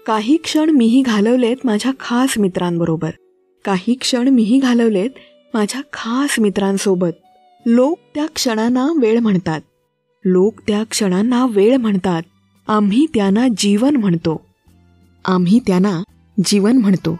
काही क्षण मीही घालवलेत माझ्या खास मित्रांबरोबर. काही क्षण मीही घालवलेत माझ्या खास मित्रांसोबत. लोक त्या क्षणांना वेळ म्हणतात. लोक त्या क्षणांना वेळ म्हणतात. आम्ही त्यांना जीवन म्हणतो. आम्ही त्यांना जीवन म्हणतो.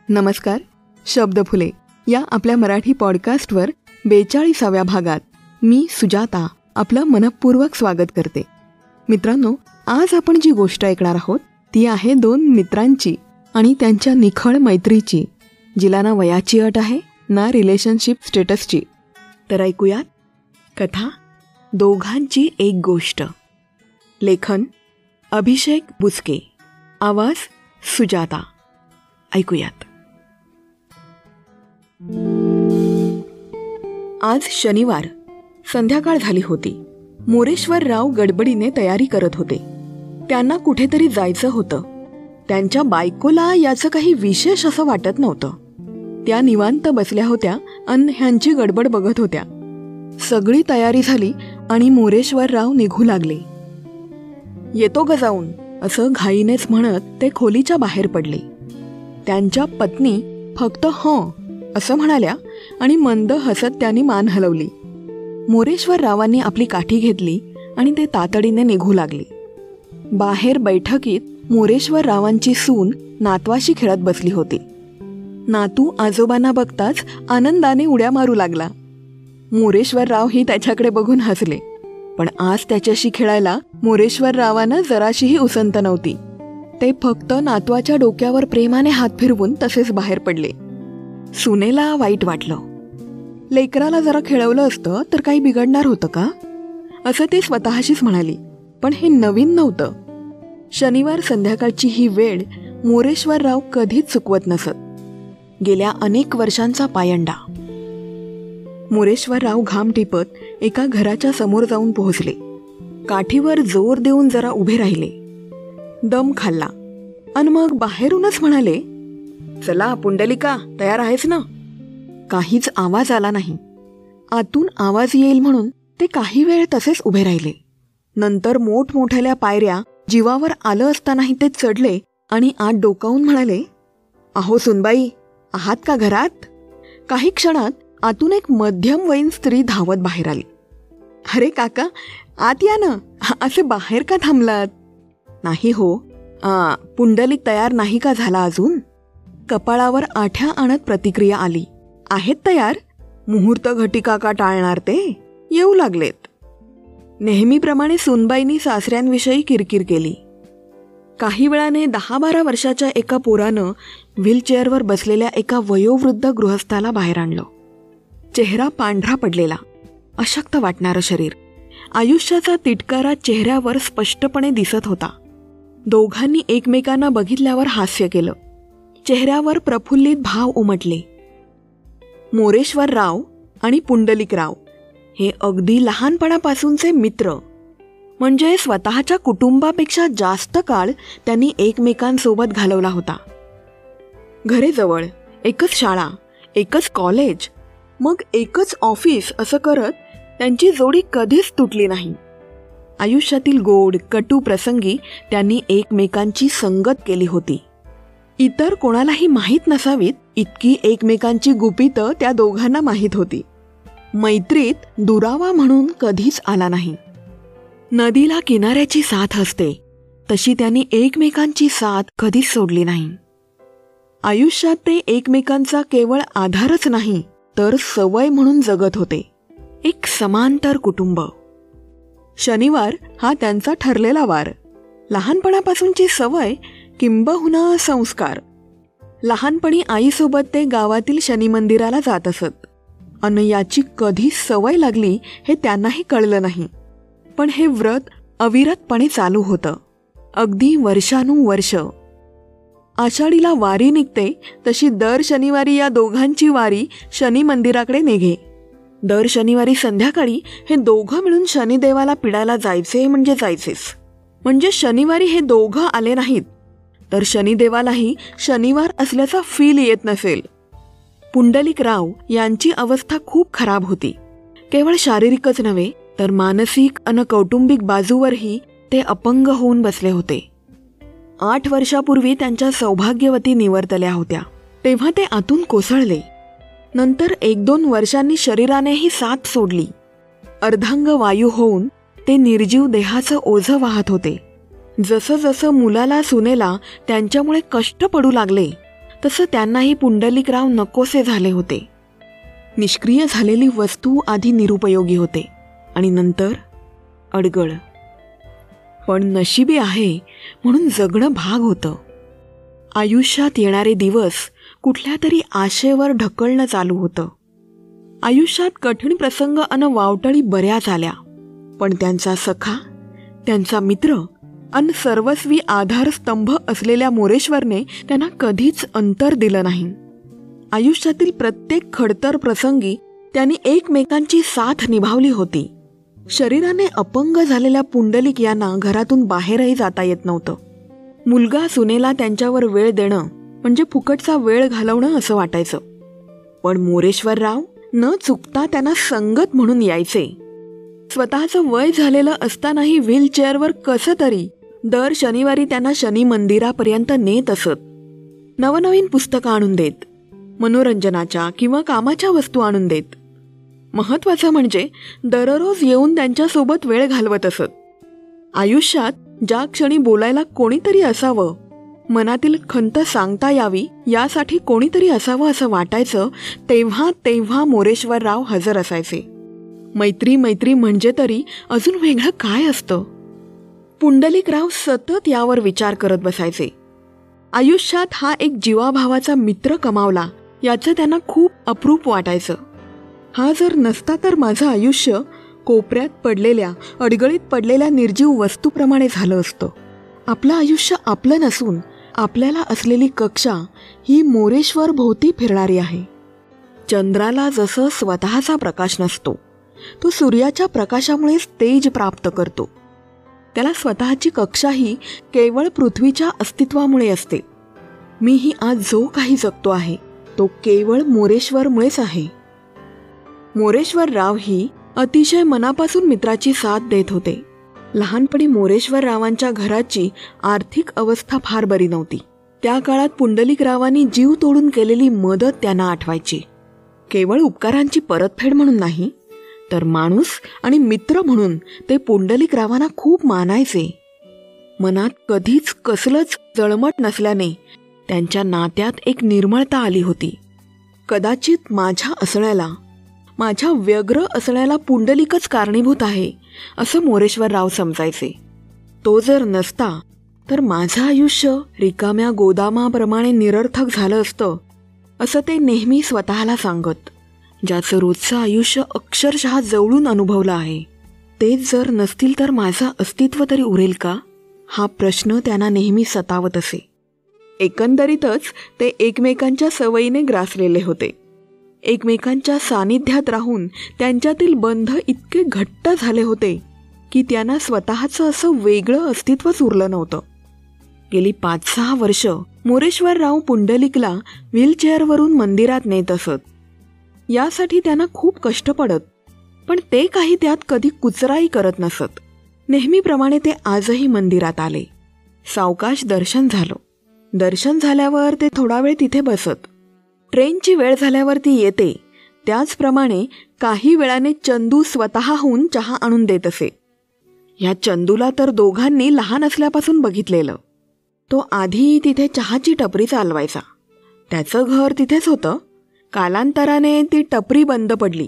नमस्कार. शब्दफुले या आपल्या मराठी पॉडकास्टवर 42व्या भागात मी सुजाता आपलं मनःपूर्वक स्वागत करते. मित्रांनो, आज आपण जी गोष्ट ऐकणार आहोत ती आहे 2 मित्रांची आणि त्यांच्या निखळ मैत्रीची, जिला ना वयाची अट आहे ना रिलेशनशिप स्टेटसची. तर ऐकूयात कथा दोघांची एक गोष्ट. लेखन अभिषेक बुचके. आवाज सुजाता. ऐकूयात. आज शनिवार. संध्याकाळ झाली होती. मोरेश्वरराव गडबडीने तयारी करत होते. त्यांना कुठेतरी जायचं होतं. त्यांच्या बायकोला याचं काही विशेष असं वाटत नव्हतं. त्या निवांत बसल्या होत्या आणि ह्यांची गडबड बघत होत्या. सगळी तयारी झाली आणि मोरेश्वरराव निघू लागले. येतो ग जाऊन, असं घाईनेच म्हणत ते खोलीच्या बाहेर पडले. त्यांच्या पत्नी फक्त हं असं म्हणाल्या आणि मंद हसत त्यांनी मान हलवली. मोरेश्वररावांनी आपली काठी घेतली आणि ते तातडीने निघू लागले. बाहेर बैठकीत मोरेश्वररावांची सून नातवाशी खेळत बसली होती. नातू आजोबांना बघताच आनंदाने उड्या मारू लागला. मोरेश्वररावही त्याच्याकडे बघून हसले. पण आज त्याच्याशी खेळायला मोरेश्वररावांना जराशीही उसंत नव्हती. ते फक्त नातवाच्या डोक्यावर प्रेमाने हात फिरवून तसेच बाहेर पडले. सुनेला वाईट वाटलं. लेकराला जरा खेळवलं असतं तर काही बिघडणार होतं का, असं ते स्वतःशीच म्हणाली. पण हे नवीन नव्हतं. शनिवार संध्याकाळची ही वेळ मोरेश्वरराव कधीच चुकवत नसत. गेल्या अनेक वर्षांचा पायंडा. मोरेश्वरराव घाम टिपत एका घराच्या समोर जाऊन पोहोचले. काठीवर जोर देऊन जरा उभे राहिले. दम खाल्ला आणि मग बाहेरूनच म्हणाले, चला पुंडलिका, तयार आहेस ना? काहीच आवाज आला नाही. आतून आवाज येईल म्हणून ते काही वेळ तसेच उभे राहिले. नंतर मोठमोठ्या पायऱ्या जीवावर आलं असतानाही ते चढले आणि आत डोकावून म्हणाले, अहो सुनबाई, आहात का घरात? काही क्षणात आतून एक मध्यमवयीन स्त्री धावत बाहेर आली. अरे काका, आत या ना, असे बाहेर का थांबलात? नाही हो, पुंडलिक तयार नाही का झाला अजून? कपाळावर आठ्या आणत प्रतिक्रिया आली. आहेत तयार? मुहूर्त घटिका का टाळणार ते? येऊ लागलेत. नेहमीप्रमाणे सुनबाईंनी सासऱ्यांविषयी किरकिर केली. काही वेळाने 10-12 वर्षाच्या एका पोरानं व्हीलचेअरवर बसलेल्या एका वयोवृद्ध गृहस्थाला बाहेर आणलं. चेहरा पांढरा पडलेला, अशक्त वाटणारं शरीर. आयुष्याचा तिटकारा चेहऱ्यावर स्पष्टपणे दिसत होता. दोघांनी एकमेकांना बघितल्यावर हास्य केलं. चेहऱ्यावर प्रफुल्लित भाव उमटले. मोरेश्वरराव आणि पुंडलिकराव हे अगदी लहानपणापासूनचे मित्र. म्हणजे स्वतःच्या कुटुंबापेक्षा जास्त काळ त्यांनी एकमेकांसोबत घालवला होता. घरेजवळ एकच शाळा, एकच कॉलेज, मग एकच ऑफिस असं करत त्यांची जोडी कधीच तुटली नाही. आयुष्यातील गोड कटू प्रसंगी त्यांनी एकमेकांची संगत केली होती. इतर कोणालाही माहीत नसावीत इतकी एकमेकांची गुपितं त्या दोघांना माहीत होती. मैत्रीत दुरावा म्हणून कधीच आला नाही. नदीला किनाऱ्याची साथ असते तशी त्यांनी एकमेकांची साथ कधीच सोडली नाही. आयुष्यात ते एकमेकांचा केवळ आधारच नाही तर सवय म्हणून जगत होते. एक समांतर कुटुंब. शनिवार हा त्यांचा ठरलेला वार. लहानपणापासूनची सवय किंबहुना संस्कार. लहानपणी आईसोबत ते गावातील शनी मंदिराला जात असत. आणि याची कधी सवय लागली हे त्यांनाही कळलं नाही. पण हे व्रत अविरतपणे चालू होतं, अगदी वर्षानुवर्ष. आषाढीला वारी निघते तशी दर शनिवारी या दोघांची वारी शनी मंदिराकडे निघे. दर शनिवारी संध्याकाळी हे दोघं मिळून शनिदेवाला पिडायला जायचे म्हणजे जायचेच. म्हणजे शनिवारी हे दोघं आले नाहीत तर शनिदेवालाही शनिवार असल्याचा फील येत नसेल. पुंडलिकराव यांची अवस्था खूप खराब होती. केवळ शारीरिकच नव्हे तर मानसिक आणि कौटुंबिक बाजूवरही ते अपंग होऊन बसले होते. 8 वर्षापूर्वी त्यांच्या सौभाग्यवती निवर्तल्या होत्या, तेव्हा ते आतून कोसळले. नंतर 1-2 वर्षांनी शरीरानेही साथ सोडली. अर्धांग वायू होऊन ते निर्जीव देहाचं ओझं वाहत होते. जसं जसं मुलाला सुनेला त्यांच्यामुळे कष्ट पडू लागले तसं त्यांनाही पुंडलिकराव नकोसे झाले होते. निष्क्रिय झालेली वस्तू आधी निरुपयोगी होते आणि नंतर अडगळ. पण नशिबी आहे म्हणून जगणं भाग होतं. आयुष्यात येणारे दिवस कुठल्या तरी आशेवर ढकलणं चालू होतं. आयुष्यात कठीण प्रसंग अन वावटळी बऱ्याच आल्या, पण त्यांचा सखा, त्यांचा मित्र अन सर्वस्वी आधारस्तंभ असलेल्या मोरेश्वरने त्यांना कधीच अंतर दिलं नाही. आयुष्यातील प्रत्येक खडतर प्रसंगी त्यांनी एकमेकांची साथ निभावली होती. शरीराने अपंग झालेल्या पुंडलिक यांना घरातून बाहेरही जाता येत नव्हतं. मुलगा सुनेला त्यांच्यावर वेळ देणं म्हणजे फुकटचा वेळ घालवणं असं वाटायचं. पण मोरेश्वरराव न चुकता त्यांना संगत म्हणून यायचे. स्वतःचं वय झालेलं असतानाही व्हीलचेअरवर कसं तरी दर शनिवारी त्यांना शनी मंदिरापर्यंत नेत असत. नवनवीन पुस्तकं आणून देत, मनोरंजनाच्या किंवा कामाच्या वस्तू आणून देत. महत्त्वाचं म्हणजे दररोज येऊन त्यांच्यासोबत वेळ घालवत असत. आयुष्यात ज्या क्षणी बोलायला कोणीतरी असावं, मनातील खंत सांगता यावी यासाठी कोणीतरी असावं असं वाटायचं, तेव्हा तेव्हा मोरेश्वरराव हजर असायचे. मैत्री मैत्री म्हणजे तरी अजून वेगळं काय असतं? पुंडलिकराव सतत यावर विचार करत बसायचे. आयुष्यात हा एक जीवाभावाचा मित्र कमावला याचं त्यांना खूप अप्रूप वाटायचं. हा जर नसता तर माझं आयुष्य कोपऱ्यात पडलेल्या, अडगळीत पडलेल्या निर्जीव वस्तूप्रमाणे झालं असतं. आपलं आयुष्य आपलं नसून आपल्याला असलेली कक्षा ही मोरेश्वर भोवती फिरणारी आहे. चंद्राला जसं स्वतःचा प्रकाश नसतो, तो सूर्याच्या प्रकाशामुळेच तेज प्राप्त करतो. त्याला स्वतःची कक्षाही केवळ पृथ्वीच्या अस्तित्वामुळे असते. मीही आज जो काही जगतो आहे तो केवळ मोरेश्वरमुळेच आहे. मोरेश्वरराव ही अतिशय मनापासून मित्राची साथ देत होते. लहानपणी मोरेश्वररावांच्या घराची आर्थिक अवस्था फार बरी नव्हती. त्या काळात पुंडलिकरावांनी जीव तोडून केलेली मदत त्यांना आठवायची. केवळ उपकारांची परतफेड म्हणून नाही, तर माणूस आणि मित्र म्हणून ते पुंडलिकरावांना खूप मानायचे. मनात कधीच कसलंच जळमट नसल्याने त्यांच्या नात्यात एक निर्मळता आली होती. कदाचित माझ्या असण्याला, माझ्या व्यग्र असण्याला पुंडलिकच कारणीभूत आहे असं मोरेश्वरराव समजायचे. तो जर नसता तर माझं आयुष्य रिकाम्या गोदामाप्रमाणे निरर्थक झालं असतं असं ते नेहमी स्वतःला सांगत. ज्याचं रोजचं आयुष्य अक्षरशः जवळून अनुभवलं आहे, तेच जर नसतील तर माझं अस्तित्व तरी उरेल का, हा प्रश्न त्यांना नेहमी सतावत असे. एकंदरीतच ते एकमेकांच्या सवयीने ग्रासलेले होते. एकमेकांच्या सानिध्यात राहून त्यांच्यातील बंध इतके घट्ट झाले होते की त्यांना स्वतःचं असं वेगळं अस्तित्वच उरलं नव्हतं. गेली 5-6 वर्ष मोरेश्वरराव पुंडलिकला व्हीलचेअरवरून मंदिरात नेत असत. यासाठी त्यांना खूप कष्ट पडत, पण ते काही त्यात कधी कुचराई करत नसत. नेहमीप्रमाणे ते आजही मंदिरात आले. सावकाश दर्शन झालं. दर्शन झाल्यावर ते थोडा वेळ तिथे बसत. ट्रेनची वेळ झाल्यावर ती येते, त्याचप्रमाणे काही वेळाने चंदू स्वतःहून चहा आणून देत असे. ह्या चंदूला तर दोघांनी लहान असल्यापासून बघितलेलं. तो आधी तिथे चहाची टपरी चालवायचा. त्याचं घर तिथेच होतं. कालांतराने ती टपरी बंद पडली,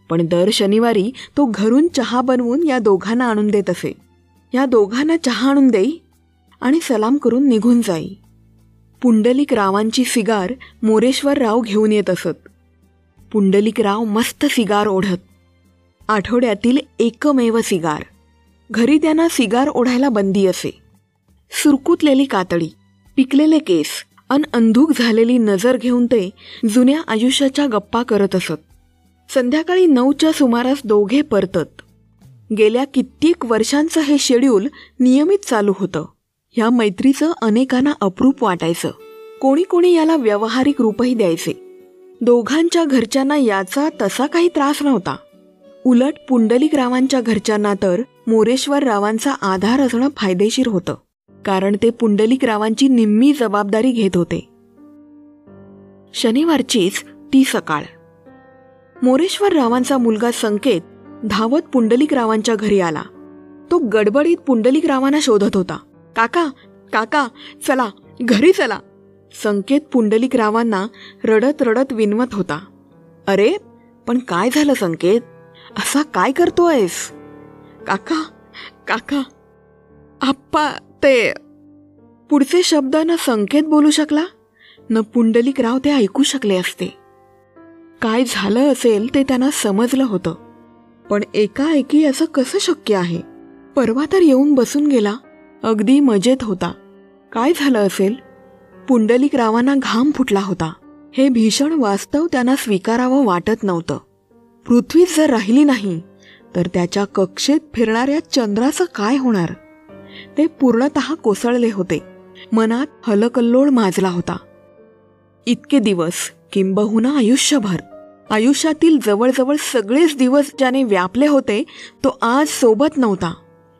पण दर शनिवारी तो घरून चहा बनवून या दोघांना आणून देत असे. या दोघांना चहा आणून देई आणि सलाम करून निघून जाई. पुंडलिकरावांची सिगार मोरेश्वरराव घेऊन येत असत. पुंडलिकराव मस्त सिगार ओढत. आठवड्यातील एकमेव सिगार. घरी त्यांना सिगार ओढायला बंदी असे. सुरकुतलेली कातडी, पिकलेले केस अन अंधूक झालेली नजर घेऊन ते जुन्या आयुष्याच्या गप्पा करत असत. संध्याकाळी 9च्या सुमारास दोघे परतत. गेल्या कित्येक वर्षांचं हे शेड्यूल नियमित चालू होतं. ह्या मैत्रीचं अनेकांना अप्रूप वाटायचं. कोणी कोणी याला व्यावहारिक रूपही द्यायचे. दोघांच्या घरच्यांना याचा तसा काही त्रास नव्हता. उलट पुंडलिकरावांच्या घरच्यांना तर मोरेश्वररावांचा आधार असणं फायदेशीर होतं, कारण ते पुंडलिकरावांची निम्मी जबाबदारी घेत होते. शनिवारचीच ती सकाळ. मोरेश्वररावांचा मुलगा संकेत धावत पुंडलिकरावांच्या घरी आला. तो गडबडीत पुंडलिकरावांना शोधत होता. काका, काका, चला घरी चला. संकेत पुंडलिकरावांना रडत रडत विनवत होता. अरे पण काय झालं संकेत, असा काय करतोयस? काका, काका, आप्पा ते. पुढचे शब्द न संकेत बोलू शकला न पुंडलिकराव ते ऐकू शकले असते. काय झालं असेल ते त्यांना समजलं होतं, पण एकाएकी असं कसं शक्य आहे? परवा तर येऊन बसून गेला, अगदी मजेत होता. काय झालं असेल? पुंडलिकरावांना घाम फुटला होता. हे भीषण वास्तव त्यांना स्वीकारावं वाटत नव्हतं. पृथ्वीच जर राहिली नाही तर त्याच्या कक्षेत फिरणाऱ्या चंद्राचं काय होणार? ते पूर्णतः कोसळले होते. मनात हलकल्लोळ माजला होता. इतके दिवस, किंबहुना आयुष्यभर, आयुष्यातील जवळजवळ सगळेच दिवस ज्याने व्यापले होते, तो आज सोबत नव्हता.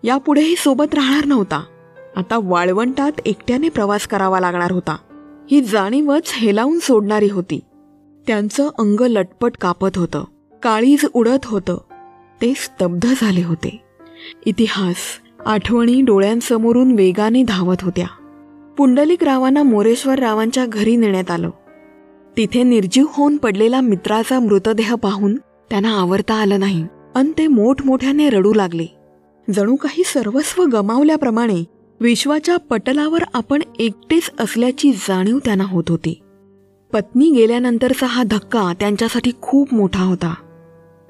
यापुढेही सोबत राहणार नव्हता. आता वाळवंटात एकट्याने प्रवास करावा लागणार होता. ही जाणीवच हेलावून सोडणारी होती. त्यांचं अंग लटपट कापत होतं, काळीज उडत होतं. ते स्तब्ध झाले होते. इतिहास, आठवणी डोळ्यांसमोरून वेगाने धावत होत्या. पुंडलिकरावांना मोरेश्वररावांच्या घरी नेण्यात आलं. तिथे निर्जीव होऊन पडलेला मित्राचा मृतदेह पाहून त्यांना आवरता आलं नाही अन ते मोठमोठ्याने रडू लागले. जणू काही सर्वस्व गमावल्याप्रमाणे विश्वाच्या पटलावर आपण एकटेच असल्याची जाणीव त्यांना होत होती. पत्नी गेल्यानंतरचा हा धक्का त्यांच्यासाठी खूप मोठा होता.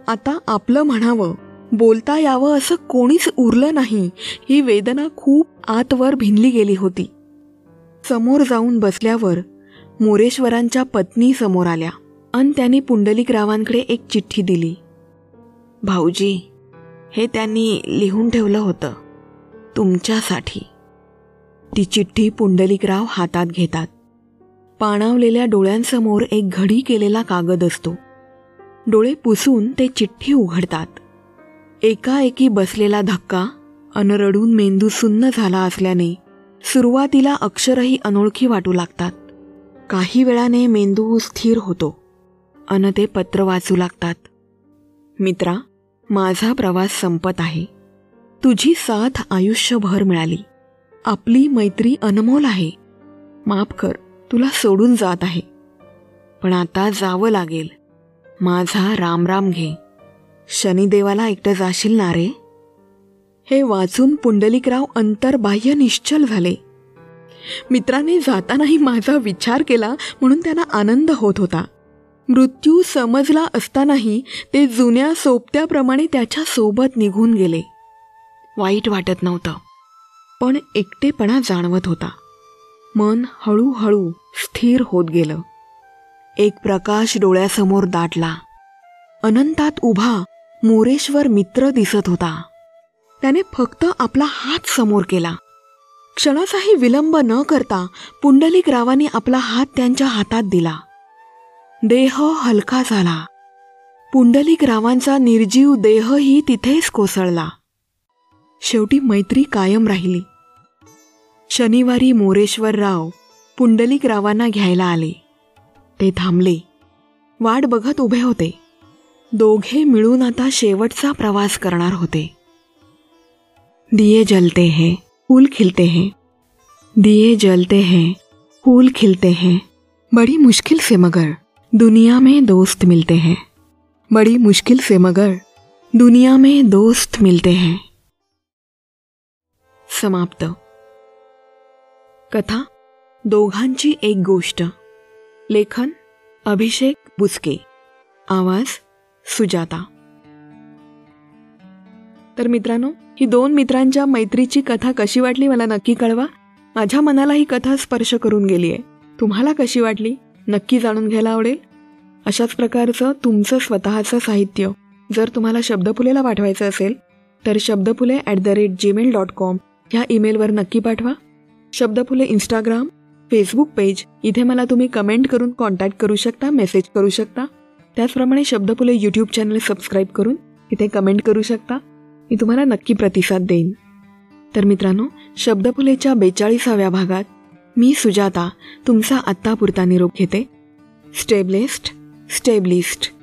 आता आपलं म्हणावं, बोलता यावं असं कोणीच उरलं नाही. ही वेदना खूप आतवर भिनली गेली होती. समोर जाऊन बसल्यावर मोरेश्वरांच्या पत्नी समोर आल्या अन त्यांनी पुंडलिकरावांकडे एक चिठ्ठी दिली. भाऊजी, हे त्यांनी लिहून ठेवलं होतं तुमच्यासाठी. ती चिठ्ठी पुंडलिकराव हातात घेतात. पाणावलेल्या डोळ्यांसमोर एक घडी केलेला कागद असतो. डोळे पुसून ते चिठ्ठी उघडतात. एकाएकी बसलेला धक्का अन रडून मेंदू सुन्न झाला असल्याने सुरुवातीला अक्षरही अनोळखी वाटू लागतात. काही वेळाने मेंदू स्थिर होतो अन ते पत्र वाचू लागतात. मित्रा, माझा प्रवास संपत आहे. तुझी साथ आयुष्यभर मिळाली. आपली मैत्री अनमोल आहे. माफ कर, तुला सोडून जात आहे. पण आता जावं लागेल. माझा रामराम घे. शनिदेवाला एकटं जाशील ना रे? हे वाचून पुंडलिकराव अंतर्बाह्य निश्चल झाले. मित्राने जातानाही माझा विचार केला म्हणून त्यांना आनंद होत होता. मृत्यू समजला असतानाही ते जुन्या सोबत्याप्रमाणे त्याच्या सोबत निघून गेले. वाईट वाटत नव्हतं, पण एकटेपणा जाणवत होता. मन हळूहळू स्थिर होत गेलं. एक प्रकाश डोळ्यासमोर दाटला. अनंतात उभा मोरेश्वर मित्र दिसत होता. त्याने फक्त आपला हात समोर केला. क्षणाचाही विलंब न करता पुंडलिकरावांनी आपला हात त्यांच्या हातात दिला. देह हलका झाला. पुंडलिकरावांचा निर्जीव देहही तिथेच कोसळला. शेवटी मैत्री कायम राहिली. शनिवारी मोरेश्वरराव पुंडलिकरावांना घ्यायला आले. ते थांबले. वाट बघत उभे होते. दोघे मिळून आता शेवटचा प्रवास करणार होते. दिये जलते हैं, फूल खिलते हैं. दिये जलते हैं, फूल खिलते हैं. बड़ी मुश्किल से मगर दुनिया में दोस्त मिलते हैं. बड़ी मुश्किल से मगर दुनिया में दोस्त मिलते हैं. समाप्त. कथा दोघांची एक गोष्ट. लेखन अभिषेक बुचके. आवाज सुजाता. तर मित्रांनो, ही दोन मित्रांच्या मैत्रीची कथा कशी वाटली मला नक्की कळवा. माझ्या मनाला ही कथा स्पर्श करून गेली आहे. तुम्हाला कशी वाटली नक्की जाणून घ्यायला आवडेल. अशाच प्रकारचं तुमचं स्वतःचं साहित्य जर तुम्हाला शब्दफुलेला पाठवायचं असेल तर shabdafule@gmail.com ह्या ईमेलवर नक्की पाठवा. शब्दफुले इंस्टाग्राम, फेसबुक पेज इथे मला तुम्ही कमेंट करून कॉन्टॅक्ट करू शकता, मेसेज करू शकता. त्याचप्रमाणे शब्दफुले यूट्यूब चॅनल सबस्क्राईब करून इथे कमेंट करू शकता. मी तुम्हाला नक्की प्रतिसाद देईन. तर मित्रांनो, शब्दफुलेच्या 42व्या भागात मी सुजाता तुमचा आत्तापुरता निरोप घेते. Stay blessed, stay blissed.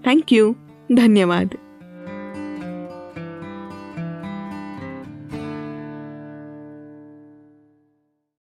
Thank you. धन्यवाद.